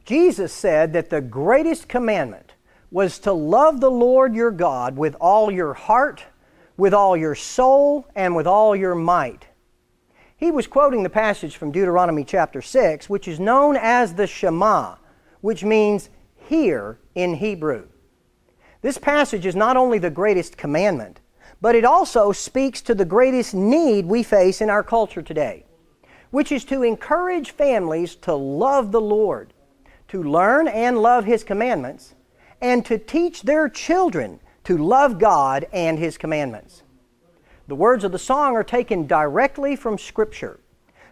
Jesus said that the greatest commandment was to love the Lord your God with all your heart, with all your soul, and with all your might. He was quoting the passage from Deuteronomy chapter 6, which is known as the Shema, which means hear in Hebrew. This passage is not only the greatest commandment, but it also speaks to the greatest need we face in our culture today, which is to encourage families to love the Lord, to learn and love His commandments, and to teach their children to love God and His commandments. The words of the song are taken directly from Scripture,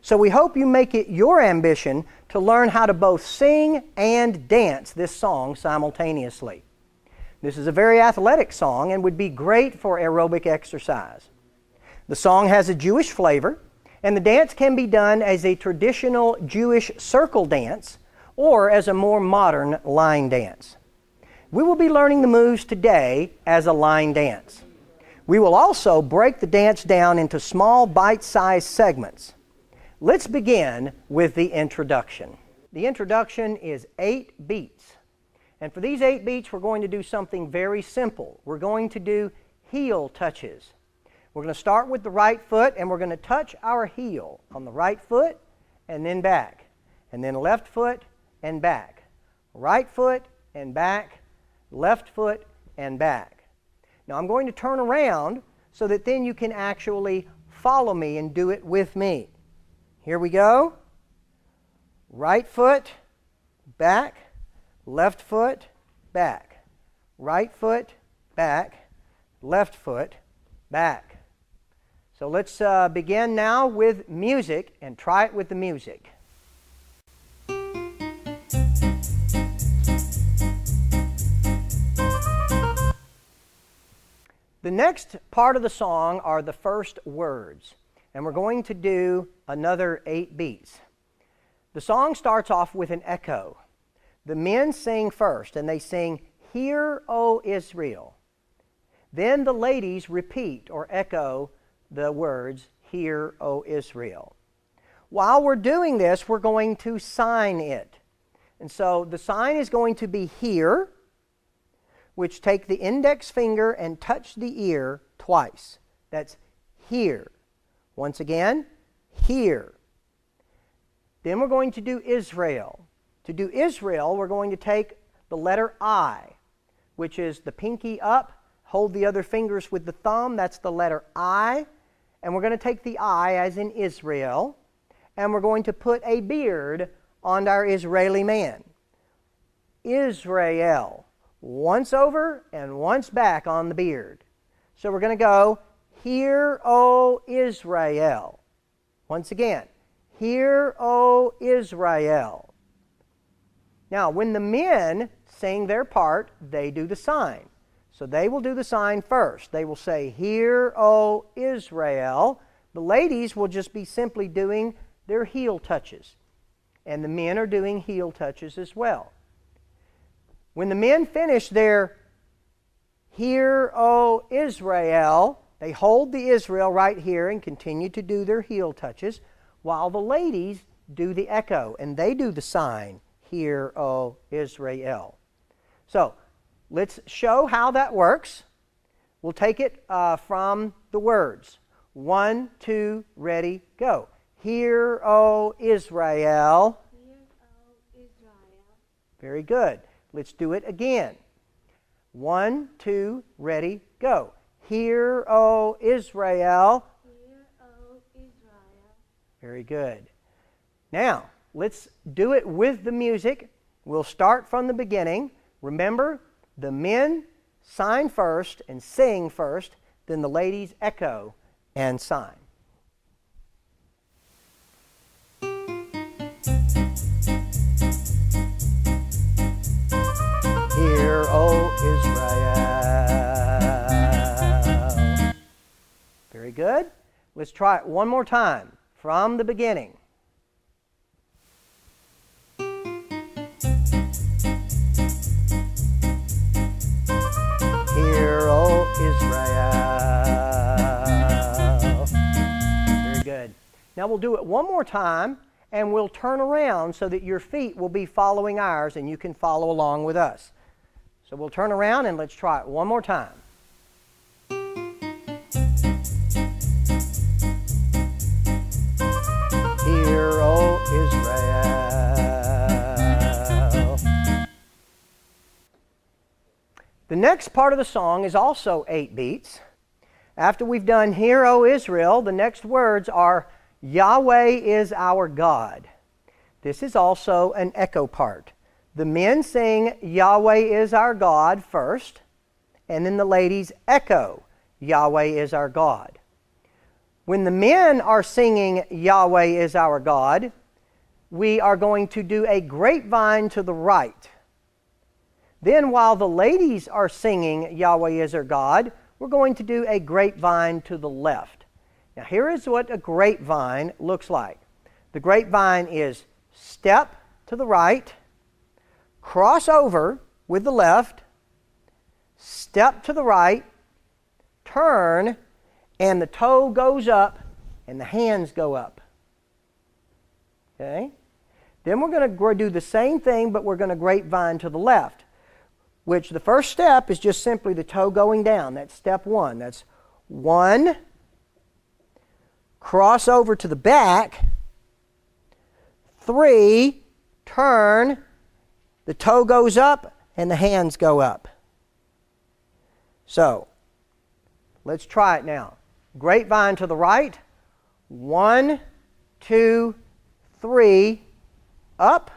so we hope you make it your ambition to learn how to both sing and dance this song simultaneously. This is a very athletic song and would be great for aerobic exercise. The song has a Jewish flavor, and the dance can be done as a traditional Jewish circle dance or as a more modern line dance. We will be learning the moves today as a line dance. We will also break the dance down into small bite-sized segments. Let's begin with the introduction. The introduction is 8 beats. And for these 8 beats, we're going to do something very simple. We're going to do heel touches. We're going to start with the right foot, and we're going to touch our heel on the right foot and then back. And then left foot and back. Right foot and back. Left foot and back. Now I'm going to turn around so that then you can actually follow me and do it with me. Here we go. Right foot, back. Left foot, back. Right foot, back. Left foot, back. So let's begin now with music and try it with the music. The next part of the song are the first words, and we're going to do another 8 beats. The song starts off with an echo. The men sing first, and they sing, "Hear, O Israel." Then the ladies repeat or echo the words, "Hear, O Israel." While we're doing this, we're going to sign it. And so the sign is going to be "Hear," which take the index finger and touch the ear twice. That's "Hear." Once again, "Hear." Then we're going to do Israel. To do Israel, we're going to take the letter I, which is the pinky up, hold the other fingers with the thumb, that's the letter I, and we're going to take the I as in Israel, and we're going to put a beard on our Israeli man. Israel. Once over and once back on the beard. So we're going to go, "Hear, O Israel." Once again, "Hear, O Israel." Now, when the men sing their part, they do the sign. So they will do the sign first. They will say, "Hear, O Israel." The ladies will just be simply doing their heel touches. And the men are doing heel touches as well. When the men finish their "Hear, O Israel," they hold the Israel right here and continue to do their heel touches, while the ladies do the echo, and they do the sign, "Hear, O Israel." So, let's show how that works. We'll take it from the words. 1, 2, ready, go. "Hear, O Israel." Hear, O Israel. Very good. Let's do it again. 1, 2, ready, go. "Hear, O Israel." Hear, O Israel. Very good. Now, let's do it with the music. We'll start from the beginning. Remember, the men sign first and sing first, then the ladies echo and sign. Hear, O Israel. Very good. Let's try it one more time from the beginning. Hear, O Israel. Very good. Now we'll do it one more time, and we'll turn around so that your feet will be following ours and you can follow along with us. So we'll turn around and let's try it one more time. Hear, O Israel. The next part of the song is also 8 beats. After we've done Hear, O Israel, the next words are Yahweh is our God. This is also an echo part. The men sing Yahweh is our God first, and then the ladies echo Yahweh is our God. When the men are singing Yahweh is our God, we are going to do a grapevine to the right. Then while the ladies are singing Yahweh is our God, we're going to do a grapevine to the left. Now here is what a grapevine looks like. The grapevine is step to the right, cross over with the left, step to the right, turn, and the toe goes up and the hands go up. Okay? Then we're going to do the same thing, but we're going to grapevine to the left, which the first step is just simply the toe going down. That's step 1. That's 1, cross over to the back, 3, turn, the toe goes up, and the hands go up. So, let's try it now. Grapevine to the right, 1, 2, 3, up,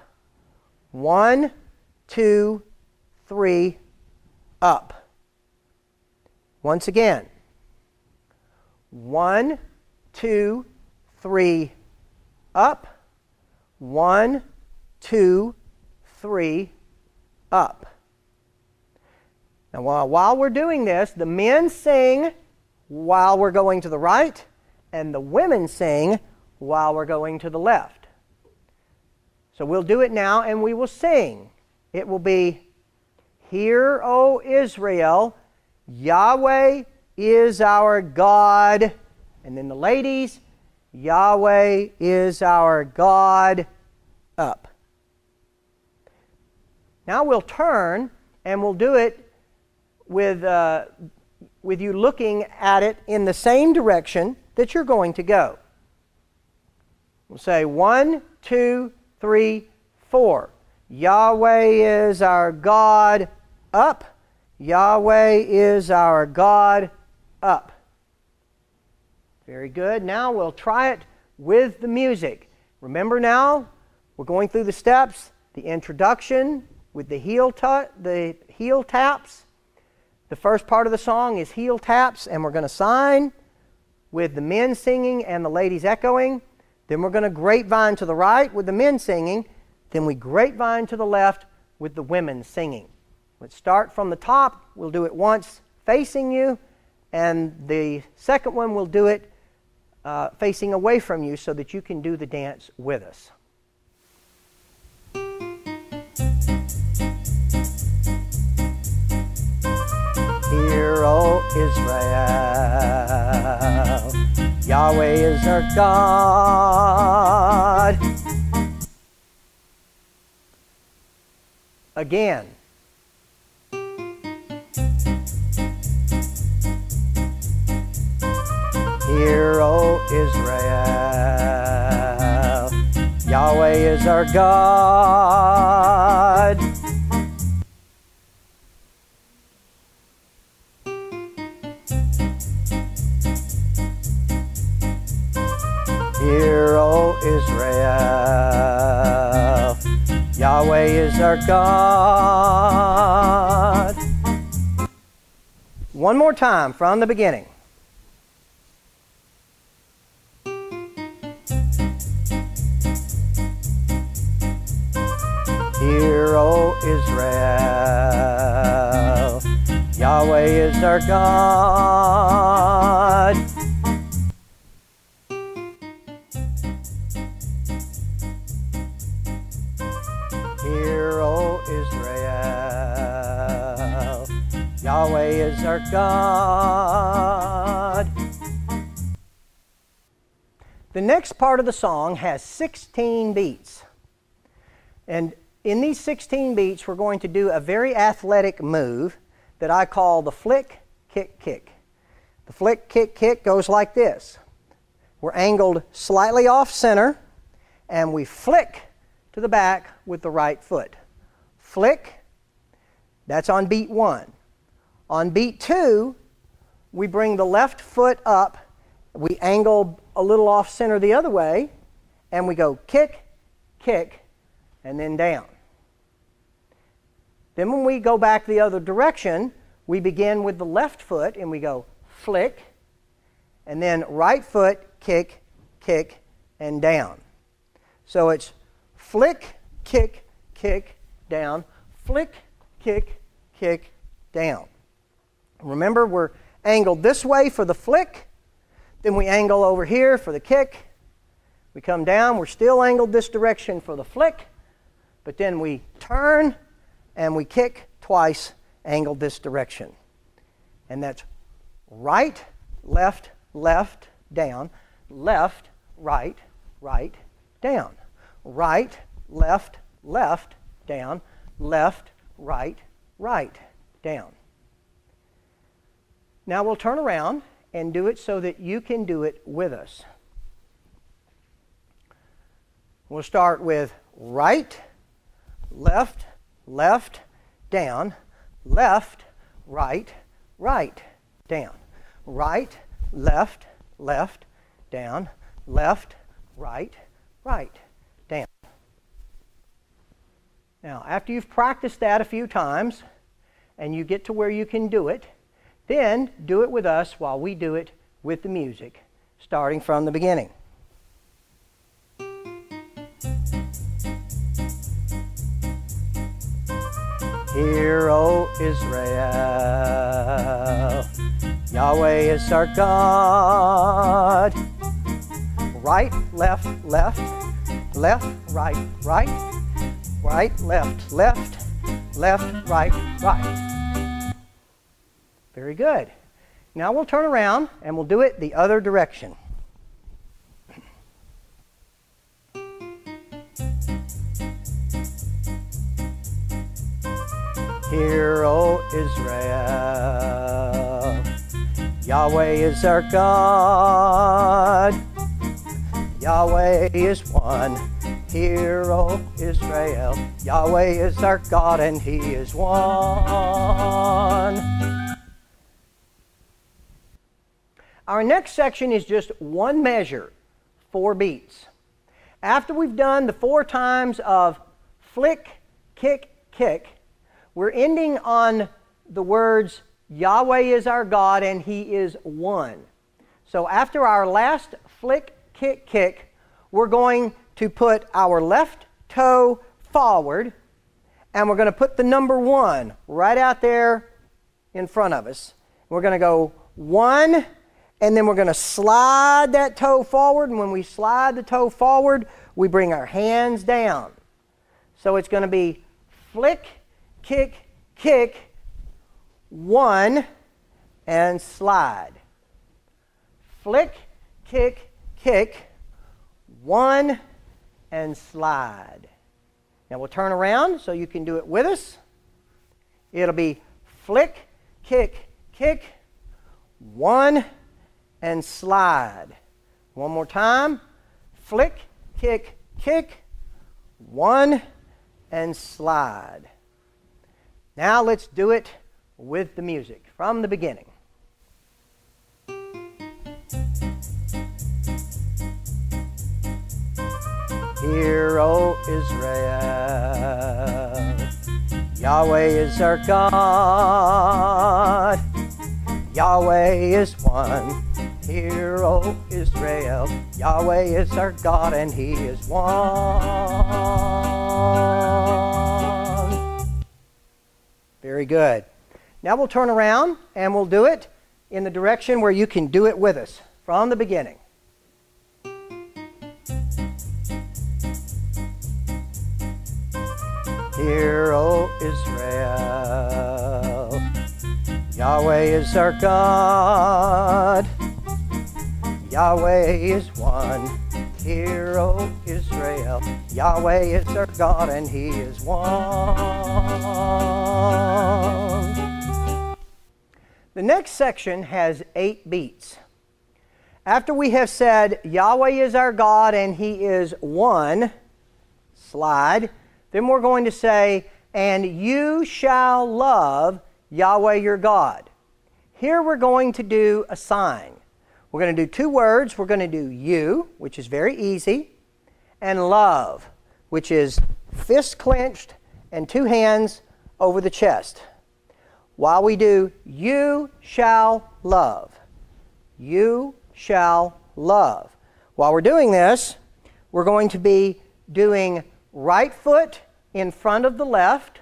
1, 2, 3, up. Once again, 1, 2, 3, up, 1, 2, 3, up. Now while we're doing this, the men sing while we're going to the right, and the women sing while we're going to the left. So we'll do it now, and we will sing. It will be, Hear, O Israel, Yahweh is our God. And then the ladies, Yahweh is our God, up. Now we'll turn, and we'll do it with you looking at it in the same direction that you're going to go. We'll say 1, 2, 3, 4. Yahweh is our God, up. Yahweh is our God, up. Very good. Now we'll try it with the music. Remember now, we're going through the steps, the introduction with the heel taps. The first part of the song is heel taps, and we're going to sign with the men singing and the ladies echoing. Then we're going to grapevine to the right with the men singing. Then we grapevine to the left with the women singing. Let's start from the top. We'll do it once facing you, and the second one we'll do it facing away from you so that you can do the dance with us. Hear, O Israel, Yahweh is our God. Again. Hear, O Israel, Yahweh is our God. Hear, O Israel, Yahweh is our God. One more time from the beginning. Hear, O Israel, Yahweh is our God. Hear, O Israel, Yahweh is our God. The next part of the song has 16 beats. And in these 16 beats, we're going to do a very athletic move that I call the flick, kick, kick. The flick, kick, kick goes like this. We're angled slightly off center, and we flick to the back with the right foot. Flick, that's on beat 1. On beat 2, we bring the left foot up, we angle a little off center the other way, and we go kick, kick, and then down. Then when we go back the other direction, we begin with the left foot and we go flick, and then right foot, kick, kick, and down. So it's flick, kick, kick, down, flick, kick, kick, down. Remember, we're angled this way for the flick, then we angle over here for the kick. We come down, we're still angled this direction for the flick, but then we turn and we kick twice, angled this direction. And that's right, left, left, down, left, right, right, down. Right, left, left, down, left, right, right, down. Now we'll turn around and do it so that you can do it with us. We'll start with right, left, left, down, left, right, right, down. Right, left, left, down, left, right, right, down. Now, after you've practiced that a few times and you get to where you can do it, then do it with us while we do it with the music, starting from the beginning. Hear, O Israel, Yahweh is our God. Right, left, left, left, right, right, right, left, left, left, right, right. Very good. Now we'll turn around and we'll do it the other direction. Hear, O Israel, Yahweh is our God. Yahweh is one. Hear, O Israel, Yahweh is our God and He is one. Our next section is just one measure, 4 beats. After we've done the 4 times of flick, kick, kick, we're ending on the words, Yahweh is our God and He is one. So after our last flick, kick, kick, we're going to put our left toe forward and we're going to put the number 1 right out there in front of us. We're going to go 1, and then we're going to slide that toe forward, and when we slide the toe forward, we bring our hands down. So it's going to be flick, kick, kick, 1, and slide. Flick, kick, kick, 1, and slide. Now we'll turn around so you can do it with us. It'll be flick, kick, kick, 1, and slide. One more time. Flick, kick, kick, 1, and slide. Now let's do it with the music from the beginning. Hear, O Israel, Yahweh is our God. Yahweh is one. Hear, O Israel, Yahweh is our God and He is one. Very good. Now we'll turn around and we'll do it in the direction where you can do it with us from the beginning. Hear, O Israel, Yahweh is our God. Yahweh is one. Hear, O Israel, Yahweh is our God and He is one. The next section has 8 beats. After we have said Yahweh is our God and He is one, slide, then we're going to say, and you shall love Yahweh your God. Here we're going to do a sign. We're going to do 2 words. We're going to do you, which is very easy, and love, which is fists clenched and 2 hands over the chest. While we do you shall love, you shall love. While we're doing this, we're going to be doing right foot in front of the left.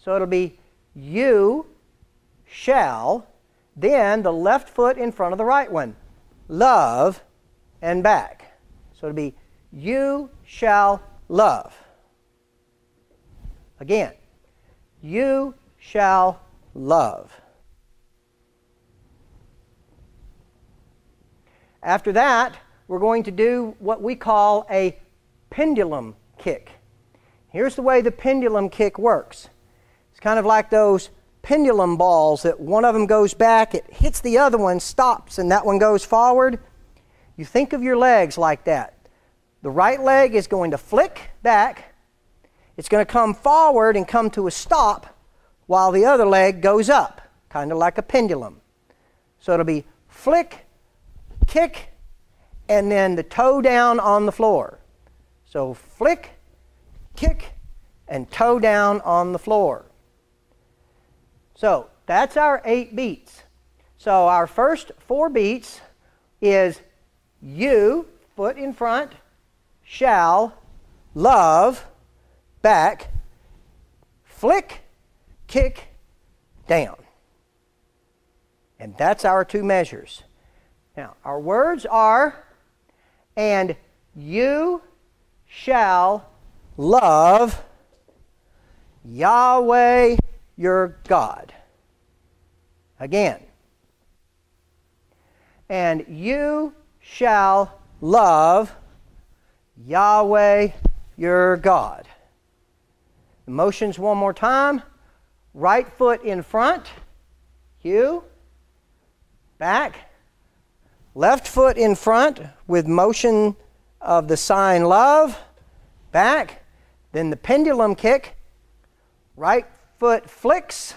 So it'll be you shall, then the left foot in front of the right one. Love and back. So it'll be you shall love. Again, you shall love. After that, we're going to do what we call a pendulum kick. Here's the way the pendulum kick works. It's kind of like those pendulum balls that one of them goes back, it hits the other one, stops, and that one goes forward. You think of your legs like that. The right leg is going to flick back. It's going to come forward and come to a stop while the other leg goes up, kind of like a pendulum. So it'll be flick, kick, and then the toe down on the floor. So flick, kick, and toe down on the floor. So that's our 8 beats. So our first 4 beats is you, foot in front, shall, love, back, flick, kick, down. And that's our 2 measures. Now, our words are, and you shall love Yahweh your God. Again. And you shall love Yahweh your God. The motions one more time. Right foot in front. You. Back. Left foot in front with motion of the sign love. Back. Then the pendulum kick. Right foot flicks,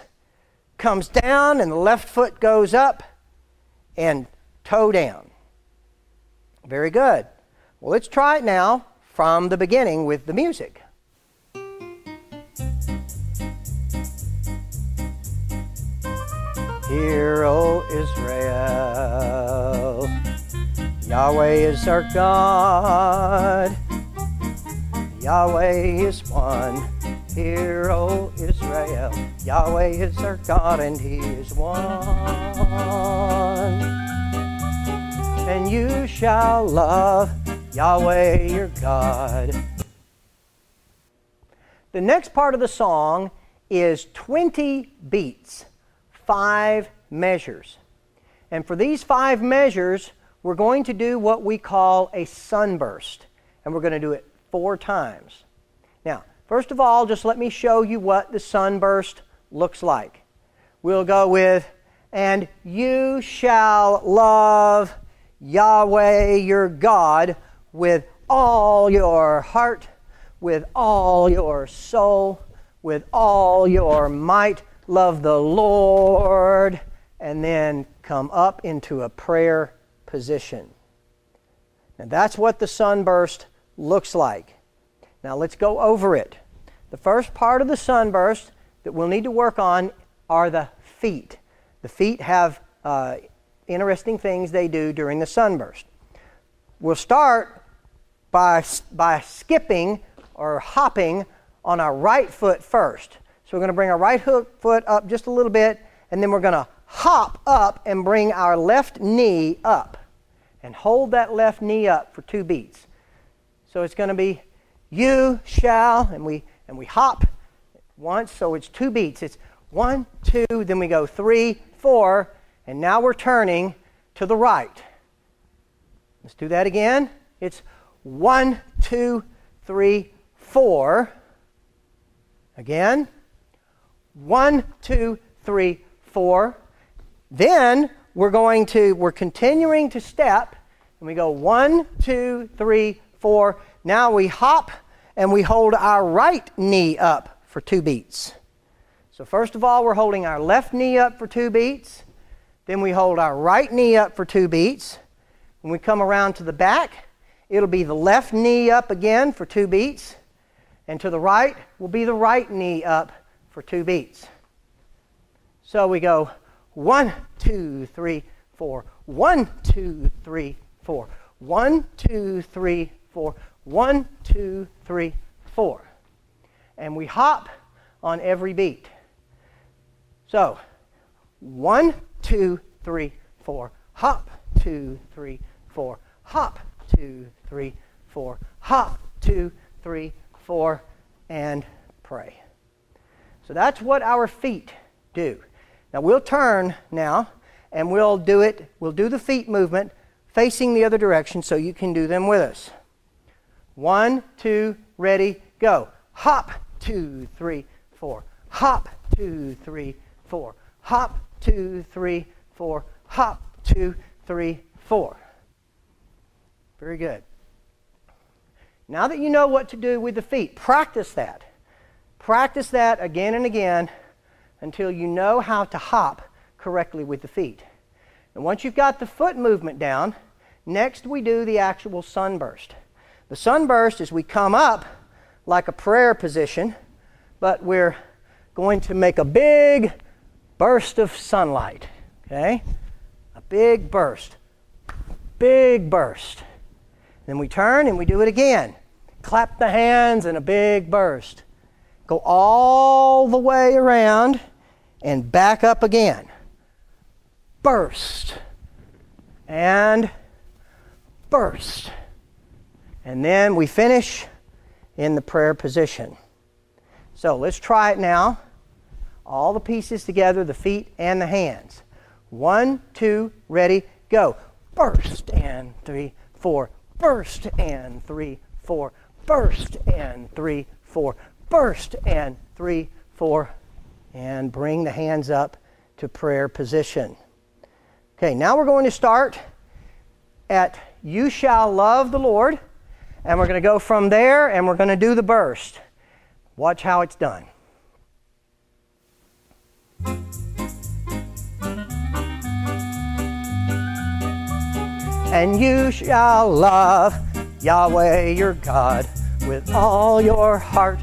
comes down, and the left foot goes up, and toe down. Very good. Well, let's try it now from the beginning with the music. Hear, O Israel, Yahweh is our God. Yahweh is one. Hear, O Israel, Yahweh is our God and He is one. And you shall love Yahweh your God. The next part of the song is 20 beats, 5 measures. And for these 5 measures, we're going to do what we call a sunburst. And we're going to do it 4 times. Now, first of all, just let me show you what the sunburst looks like. We'll go with, and you shall love Yahweh your God with all your heart, with all your soul, with all your might. Love the Lord, and then come up into a prayer position. Now that's what the sunburst looks like. Now let's go over it. The first part of the sunburst that we'll need to work on are the feet. The feet have interesting things they do during the sunburst. We'll start by skipping or hopping on our right foot first. So we're going to bring our right foot up just a little bit, and then we're going to hop up and bring our left knee up. And hold that left knee up for 2 beats. So it's going to be, you shall, and we hop once, so it's 2 beats. It's 1, 2, then we go 3, 4, and now we're turning to the right. Let's do that again. It's 1, 2, 3, 4. Again. 1, 2, 3, 4. Then we're continuing to step, and we go 1, 2, 3, 4. Now we hop and we hold our right knee up for 2 beats. So first of all, we're holding our left knee up for 2 beats. Then we hold our right knee up for 2 beats. When we come around to the back, it'll be the left knee up again for 2 beats. And to the right will be the right knee up for 2 beats. So we go 1, 2, 3, 4. 1, 2, 3, 4. 1, 2, 3, 4. 1, 2, 3, 4. And we hop on every beat. So 1, 2, 3, 4. Hop, 2, 3, 4. Hop, 2, 3, 4. Hop, 2, 3, 4. And pray. So that's what our feet do. Now we'll turn now, and we'll do the feet movement facing the other direction so you can do them with us. 1, 2, ready, go. Hop, 2, 3, 4. Hop, 2, 3, 4. Hop, 2, 3, 4. Hop, 2, 3, 4. Very good. Now that you know what to do with the feet, practice that. Practice that again and again until you know how to hop correctly with the feet. And once you've got the foot movement down, next we do the actual sunburst. The sunburst is we come up like a prayer position, but we're going to make a big burst of sunlight. Okay? A big burst. Big burst. Then we turn and we do it again. Clap the hands and a big burst. Go all the way around and back up again. Burst. And burst. And then we finish in the prayer position. So let's try it now. All the pieces together, the feet and the hands. 1, 2, ready, go. Burst and 3, 4. Burst and 3, 4. Burst and 3, 4. Burst and 3, 4. And bring the hands up to prayer position. Okay, now we're going to start at "You shall love the Lord." And we're going to go from there and we're going to do the burst. Watch how it's done. And you shall love Yahweh your God with all your heart,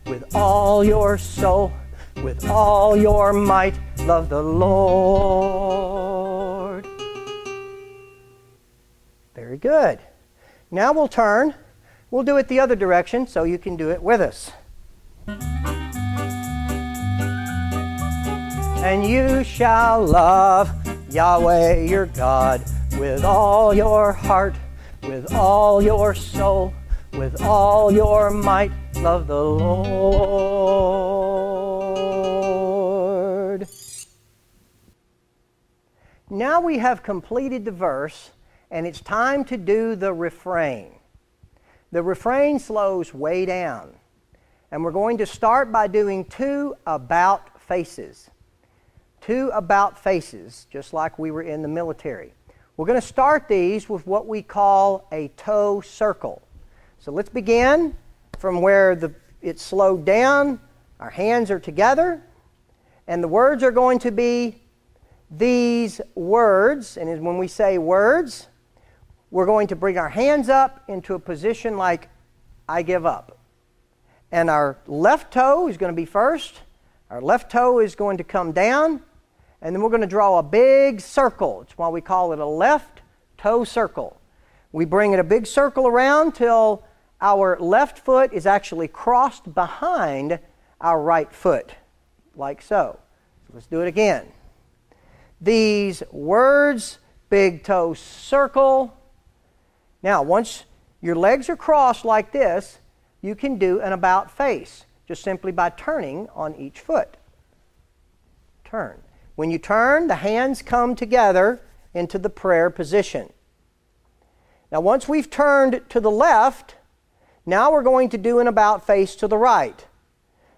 with all your soul, with all your might. Love the Lord. Very good. Now we'll turn. We'll do it the other direction so you can do it with us. And you shall love Yahweh your God with all your heart, with all your soul, with all your might. Love the Lord. Now we have completed the verse, and it's time to do the refrain. The refrain slows way down. And we're going to start by doing 2 about faces. 2 about faces, just like we were in the military. We're going to start these with what we call a toe circle. So let's begin from where it's slowed down. Our hands are together. And the words are going to be these words. And when we say words, we're going to bring our hands up into a position like I give up. And our left toe is going to be first. Our left toe is going to come down. And then we're going to draw a big circle. It's why we call it a left toe circle. We bring it a big circle around till our left foot is actually crossed behind our right foot, like so. Let's do it again. These words, big toe circle. Now, once your legs are crossed like this, you can do an about face, just simply by turning on each foot. Turn. When you turn, the hands come together into the prayer position. Now once we've turned to the left, now we're going to do an about face to the right.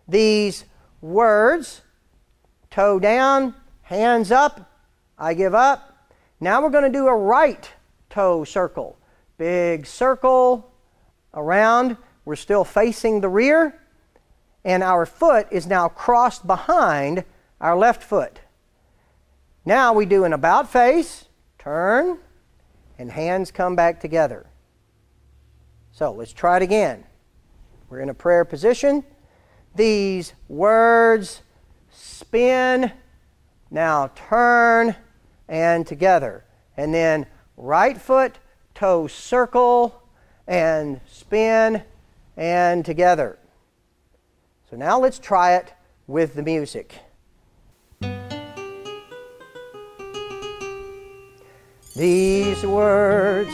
These words, toe down, hands up, I give up. Now we're going to do a right toe circle. Big circle around. We're still facing the rear. And our foot is now crossed behind our left foot. Now we do an about face, turn, and hands come back together. So let's try it again. We're in a prayer position. These words, spin, now turn, and together. And then right foot, toe circle, and spin, and together. So now let's try it with the music. These words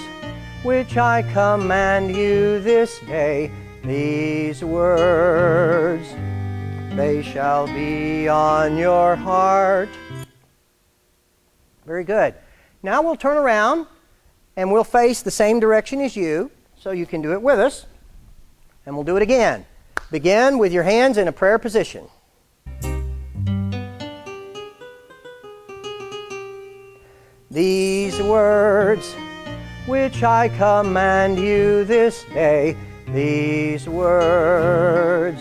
which I command you this day, these words, they shall be on your heart. Very good. Now we'll turn around and we'll face the same direction as you, so you can do it with us. And we'll do it again. Begin with your hands in a prayer position. These words which I command you this day, these words,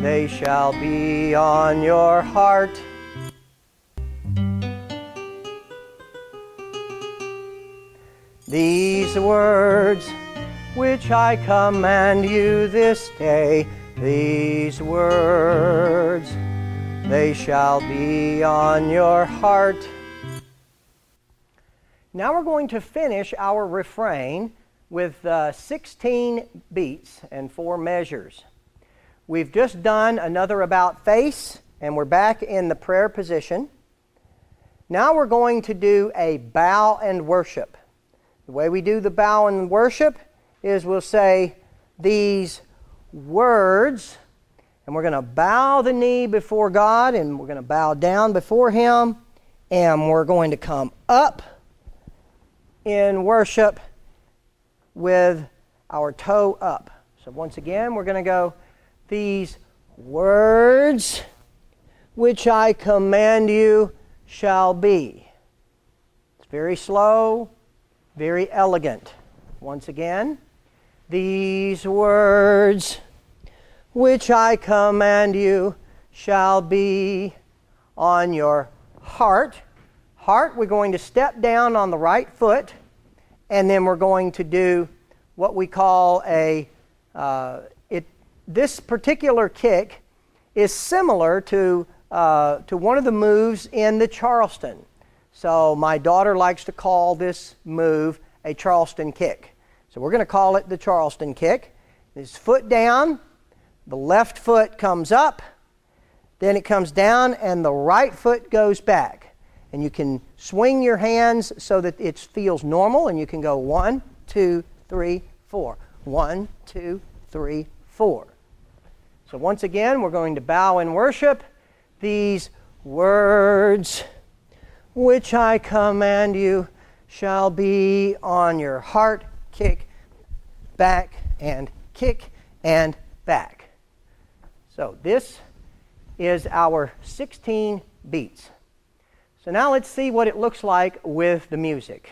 they shall be on your heart. These words which I command you this day, these words, they shall be on your heart. Now we're going to finish our refrain with 16 beats and 4 measures. We've just done another about face, and we're back in the prayer position. Now we're going to do a bow and worship. The way we do the bow and worship is we'll say these words, and we're going to bow the knee before God, and we're going to bow down before Him, and we're going to come up in worship with our toe up. So once again, we're going to go, these words which I command you shall be. It's very slow, very elegant. Once again, these words which I command you shall be on your heart. Heart, we're going to step down on the right foot, and then we're going to do what we call a, this particular kick is similar to one of the moves in the Charleston. So my daughter likes to call this move a Charleston kick. So we're going to call it the Charleston kick. It's foot down, the left foot comes up, then it comes down, and the right foot goes back. And you can swing your hands so that it feels normal, and you can go 1, 2, 3, 4. 1, 2, 3, 4. So once again, we're going to bow in worship. These words which I command you shall be on your heart. Kick, back, and kick, and back. So this is our 16 beats. So now let's see what it looks like with the music.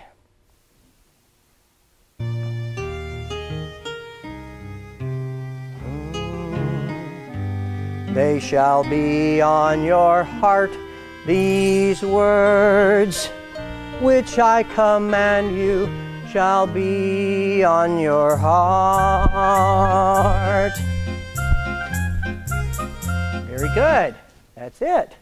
They shall be on your heart, these words which I command you shall be on your heart. Very good. That's it.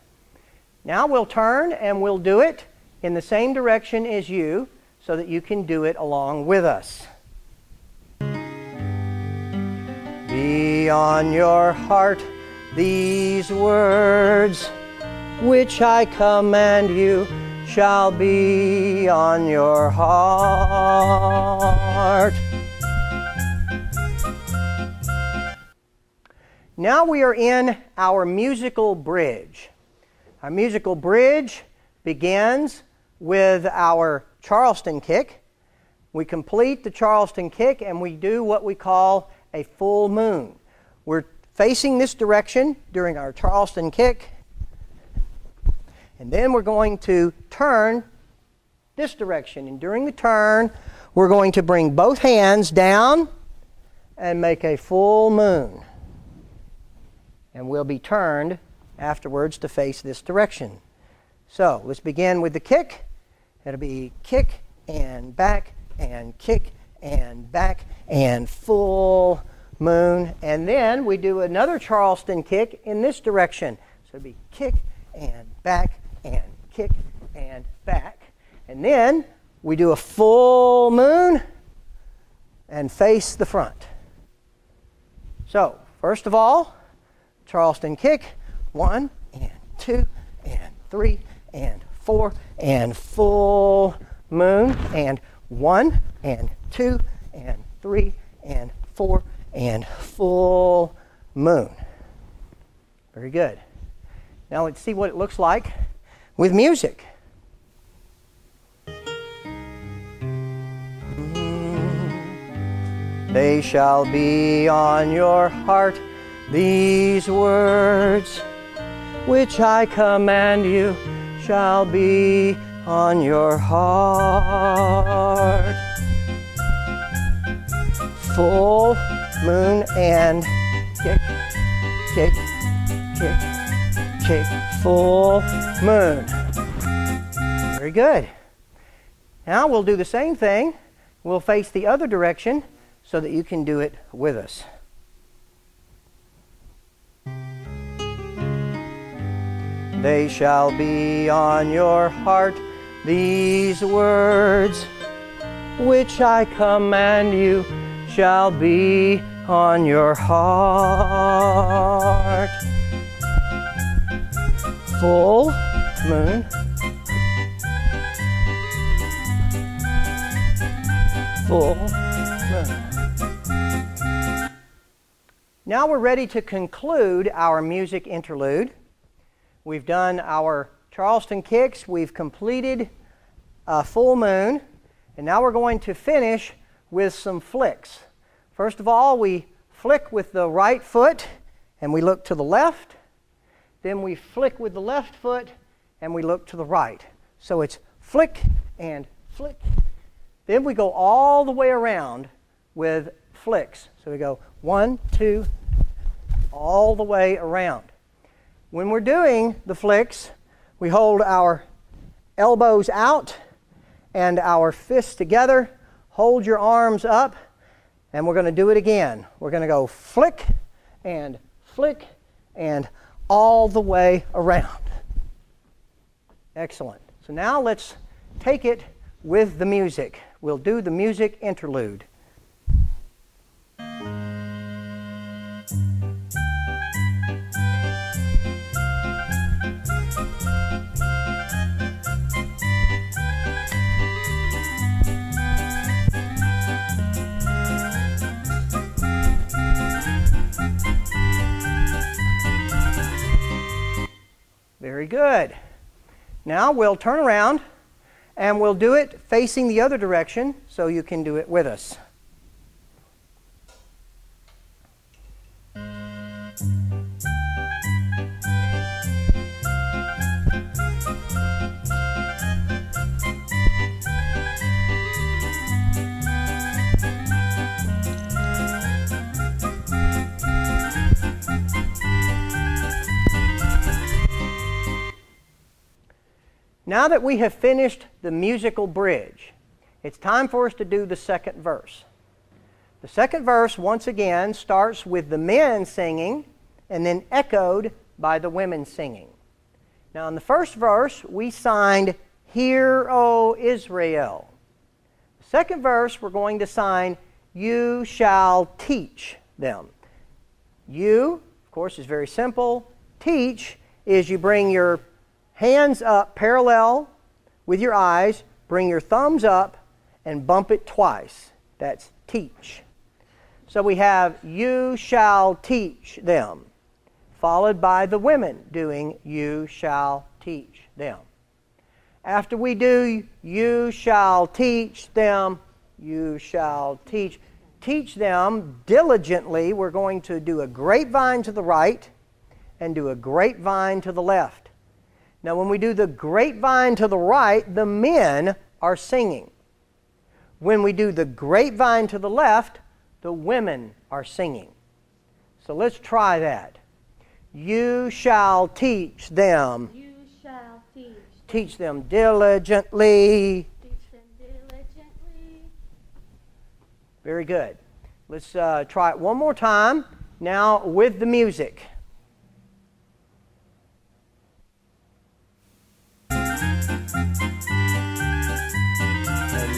Now we'll turn and we'll do it in the same direction as you so that you can do it along with us. Be on your heart these words which I command you shall be on your heart. Now we are in our musical bridge. Our musical bridge begins with our Charleston kick. we complete the Charleston kick and we do what we call a full moon. We're facing this direction during our Charleston kick, and then we're going to turn this direction. And during the turn, we're going to bring both hands down and make a full moon. And we'll be turned afterwards to face this direction. So let's begin with the kick. It'll be kick and back and kick and back and full moon. And then we do another Charleston kick in this direction. So it'll be kick and back and kick and back. And then we do a full moon and face the front. So first of all, Charleston kick, 1 and 2 and 3 and 4 and full moon, and 1 and 2 and 3 and 4 and full moon. Very good. Now let's see what it looks like with music. They shall be on your heart, these words which I command you shall be on your heart. Full moon and kick, kick, kick, kick, full moon. Very good. Now we'll do the same thing. We'll face the other direction so that you can do it with us. They shall be on your heart, these words which I command you shall be on your heart. Full moon. Full moon. Now we're ready to conclude our music interlude. We've done our Charleston kicks, we've completed a full moon, and now we're going to finish with some flicks. First of all, we flick with the right foot and we look to the left. Then we flick with the left foot and we look to the right. So it's flick and flick. Then we go all the way around with flicks. So we go 1, 2, all the way around. When we're doing the flicks, we hold our elbows out and our fists together. Hold your arms up, and we're going to do it again. We're going to go flick and all the way around. Excellent. So now let's take it with the music. We'll do the music interlude. Very good. Now we'll turn around and we'll do it facing the other direction so you can do it with us. Now that we have finished the musical bridge, it's time for us to do the second verse. The second verse, once again, starts with the men singing and then echoed by the women singing. Now in the first verse, we signed, "Hear, O Israel." The second verse, we're going to sign, "You shall teach them." You, of course, is very simple. Teach is you bring your hands up parallel with your eyes, bring your thumbs up, and bump it twice. That's teach. So we have, "You shall teach them," followed by the women doing, "You shall teach them." After we do, "You shall teach them," You shall teach. Teach them diligently. We're going to do a grapevine to the right and do a grapevine to the left. Now when we do the grapevine to the right, the men are singing. When we do the grapevine to the left, the women are singing. So let's try that. You shall teach them. You shall teach. Teach them diligently. Teach them diligently. Very good. Let's try it one more time, now with the music. And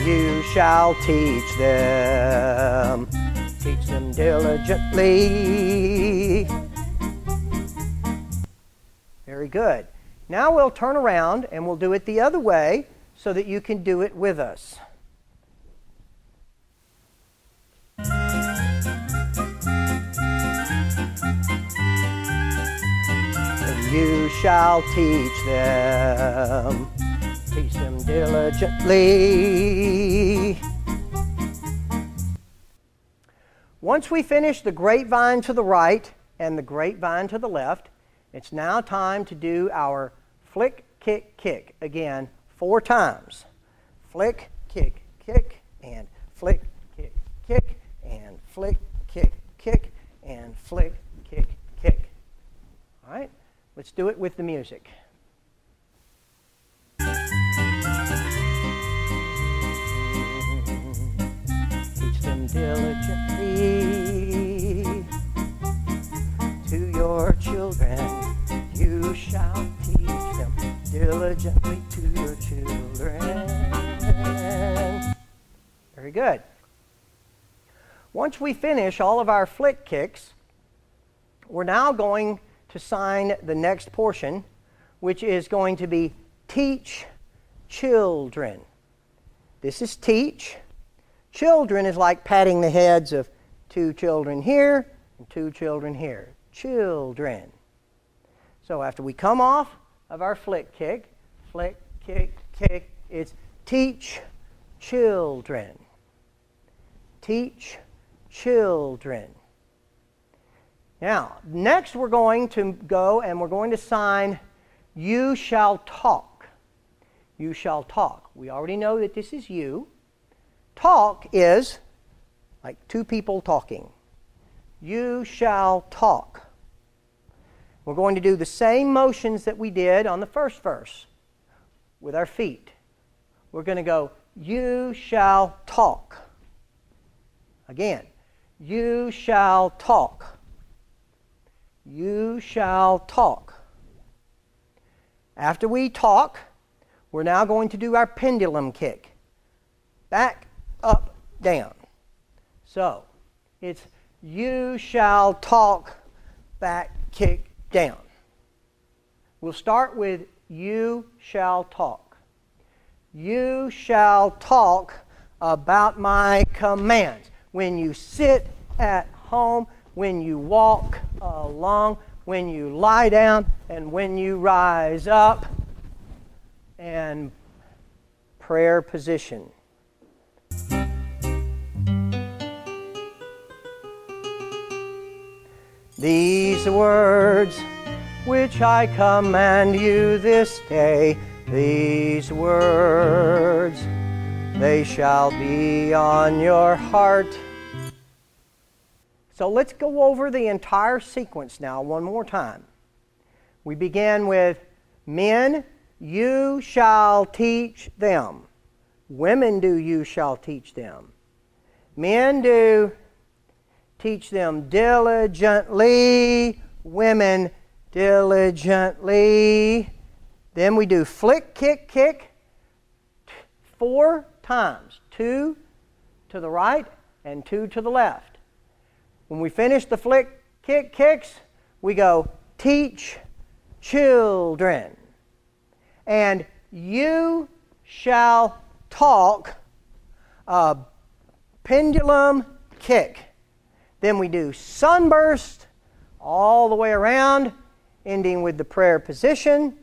you shall teach them. Teach them diligently. Very good. Now we'll turn around and we'll do it the other way so that you can do it with us. And you shall teach them. Teach them diligently. Once we finish the grapevine to the right and the grapevine to the left, it's now time to do our flick, kick, kick. Again, 4 times. Flick, kick, kick, and flick, kick, kick, and flick, kick, kick, and flick, kick, kick. All right? Let's do it with the music. Teach them diligently to your children. You shall teach them diligently to your children. Very good. Once we finish all of our flick kicks, we're now going to sign the next portion, which is going to be teach children. This is teach. Children is like patting the heads of 2 children here and 2 children here. Children. So after we come off of our flick, kick, kick, it's teach children. Teach children. Now, next we're going to go and we're going to sign you shall talk. You shall talk. We already know that this is you. Talk is like 2 people talking. You shall talk. We're going to do the same motions that we did on the first verse with our feet. We're going to go, you shall talk. Again, you shall talk. You shall talk. After we talk, we're now going to do our pendulum kick. Back, up, down. So, it's you shall talk, back, kick, down. We'll start with you shall talk. You shall talk about my commands. When you sit at home, when you walk along, when you lie down, and when you rise up, and prayer position. These words which I command you this day, these words, they shall be on your heart. So let's go over the entire sequence now one more time. We began with men, you shall teach them. Women do you shall teach them. Men do teach them diligently. Women diligently. Then we do flick, kick, kick 4 times. 2 to the right and 2 to the left. When we finish the flick, kick, kicks, we go teach children. And you shall talk a pendulum kick. Then we do sunburst all the way around, ending with the prayer position.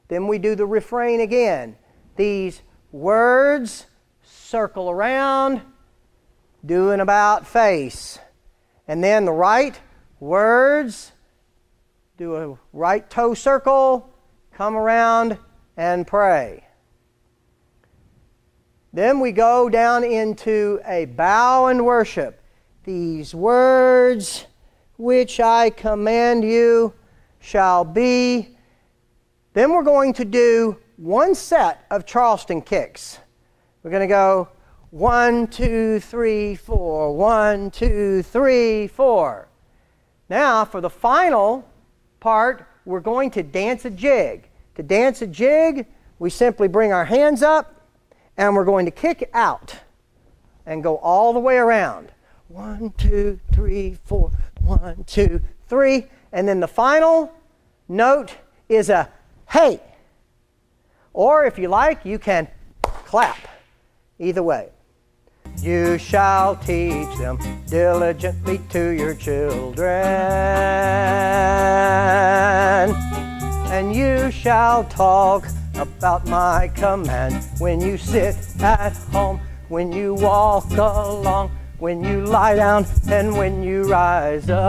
Then we do the refrain again. These words circle around, do an about face. And then the right words, do a right toe circle, come around and pray. Then we go down into a bow and worship. These words which I command you shall be. Then we're going to do one set of Charleston kicks. We're going to go 1, 2, 3, 4, 1, 2, 3, 4. Now for the final part, we're going to dance a jig. To dance a jig, we simply bring our hands up and we're going to kick out and go all the way around. 1, 2, 3, 4, 1, 2, 3. And then the final note is a hey. Or if you like, you can clap. Either way. You shall teach them diligently to your children, and you shall talk about my command when you sit at home, when you walk along, when you lie down, and when you rise up.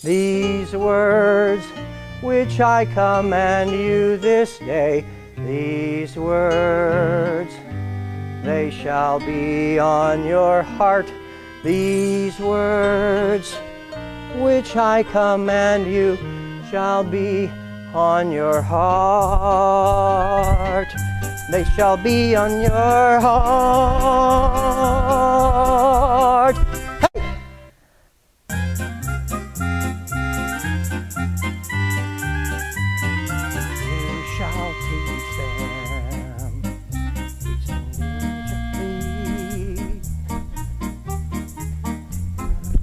These words which I command you this day, these words, they shall be on your heart. These words which I command you shall be on your heart. They shall be on your heart. Hey! You shall teach them diligently.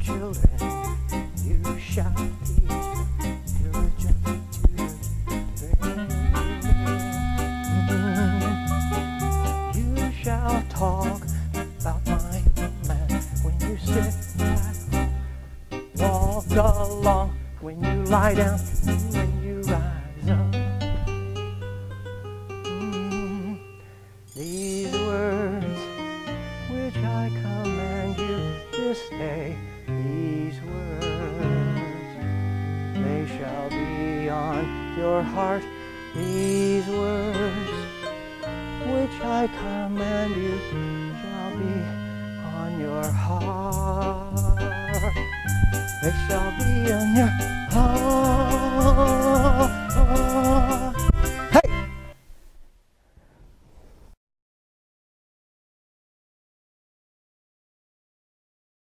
Children, you shall teach diligently to your children. You shall talk about my command when you sit at home, walk along, when you lie down, and when you rise up. These words which I command you this day, these words, they shall be on your heart. These words which I command you shall be on your heart. They shall be on your heart.